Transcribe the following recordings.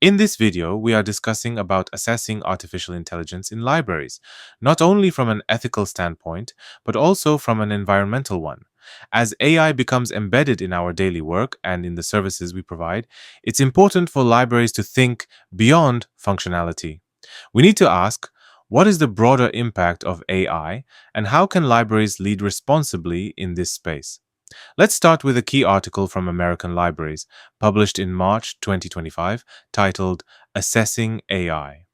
In this video, we are discussing about assessing artificial intelligence in libraries, not only from an ethical standpoint, but also from an environmental one. As AI becomes embedded in our daily work and in the services we provide, it's important for libraries to think beyond functionality. We need to ask, what is the broader impact of AI, and how can libraries lead responsibly in this space? Let's start with a key article from American Libraries, published in March 2025, titled Assessing AI.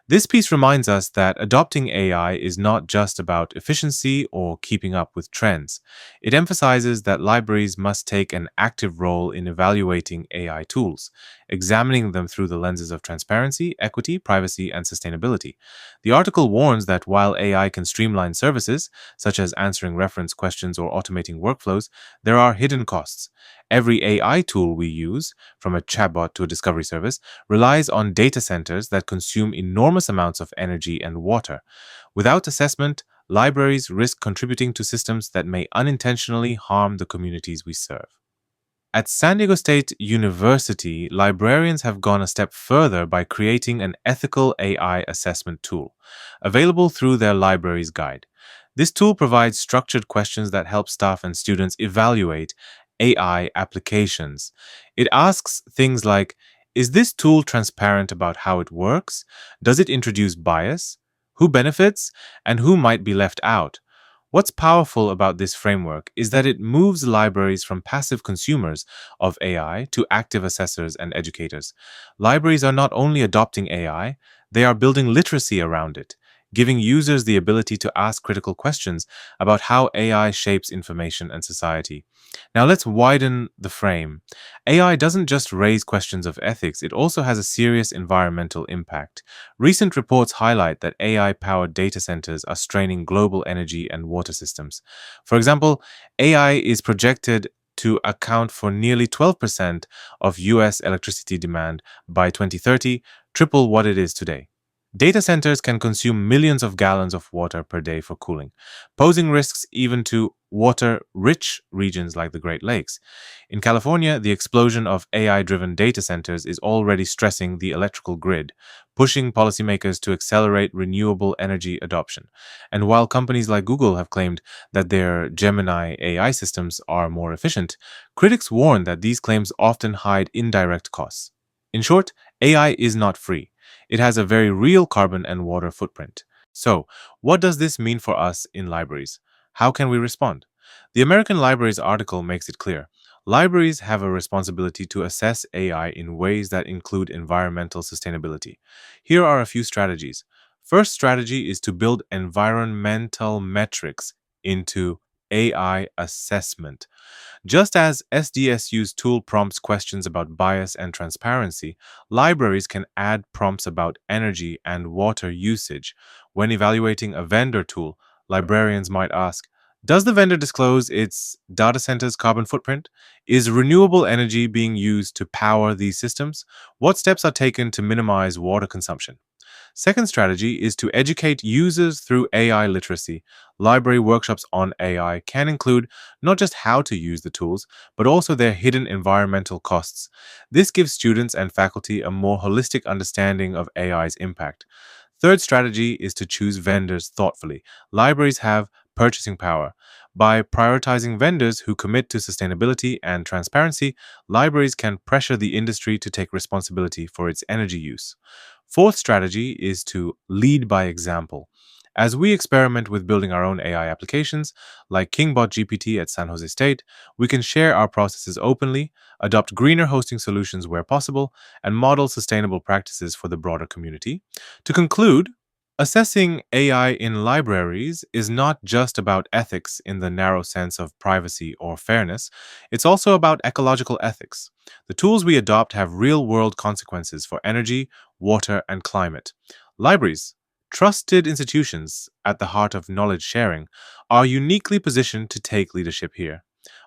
This piece reminds us that adopting AI is not just about efficiency or keeping up with trends. It emphasizes that libraries must take an active role in evaluating AI tools, examining them through the lenses of transparency, equity, privacy, and sustainability. The article warns that while AI can streamline services, such as answering reference questions or automating workflows, there are hidden costs. Every AI tool we use, from a chatbot to a discovery service, relies on data centers that consume enormous amounts of energy and water. Without assessment, libraries risk contributing to systems that may unintentionally harm the communities we serve. At San Diego State University, librarians have gone a step further by creating an ethical AI assessment tool, available through their library's guide. This tool provides structured questions that help staff and students evaluate AI applications. It asks things like, is this tool transparent about how it works? Does it introduce bias? Who benefits? And who might be left out? What's powerful about this framework is that it moves libraries from passive consumers of AI to active assessors and educators. Libraries are not only adopting AI, they are building literacy around it, giving users the ability to ask critical questions about how AI shapes information and society. Now let's widen the frame. AI doesn't just raise questions of ethics, it also has a serious environmental impact. Recent reports highlight that AI powered data centers are straining global energy and water systems. For example, AI is projected to account for nearly 12% of US electricity demand by 2030, triple what it is today. Data centers can consume millions of gallons of water per day for cooling, posing risks even to water rich regions like the Great Lakes. In California, the explosion of AI driven data centers is already stressing the electrical grid, pushing policymakers to accelerate renewable energy adoption. And while companies like Google have claimed that their Gemini AI systems are more efficient, critics warn that these claims often hide indirect costs. In short, AI is not free. It has a very real carbon and water footprint. So, what does this mean for us in libraries? How can we respond? The American Libraries article makes it clear. Libraries have a responsibility to assess AI in ways that include environmental sustainability. Here are a few strategies. First strategy is to build environmental metrics into AI assessment. Just as SDSU's tool prompts questions about bias and transparency, libraries can add prompts about energy and water usage. When evaluating a vendor tool, librarians might ask, does the vendor disclose its data center's carbon footprint? Is renewable energy being used to power these systems? What steps are taken to minimize water consumption? Second strategy is to educate users through AI literacy. Library workshops on AI can include not just how to use the tools, but also their hidden environmental costs. This gives students and faculty a more holistic understanding of AI's impact. Third strategy is to choose vendors thoughtfully. Libraries have purchasing power. By prioritizing vendors who commit to sustainability and transparency, libraries can pressure the industry to take responsibility for its energy use. Fourth strategy is to lead by example. As we experiment with building our own AI applications, like KingBot GPT at San Jose State, we can share our processes openly, adopt greener hosting solutions where possible, and model sustainable practices for the broader community. To conclude, assessing AI in libraries is not just about ethics in the narrow sense of privacy or fairness, it's also about ecological ethics. The tools we adopt have real world consequences for energy, water, and climate. Libraries, trusted institutions at the heart of knowledge sharing, are uniquely positioned to take leadership here.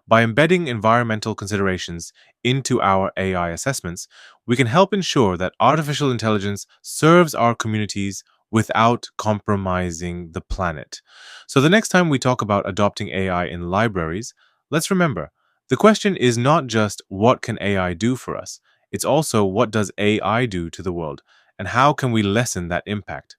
By embedding environmental considerations into our AI assessments, we can help ensure that artificial intelligence serves our communities without compromising the planet. So, the next time we talk about adopting AI in libraries, let's remember the question is not just what can AI do for us? It's also what does AI do to the world, and how can we lessen that impact?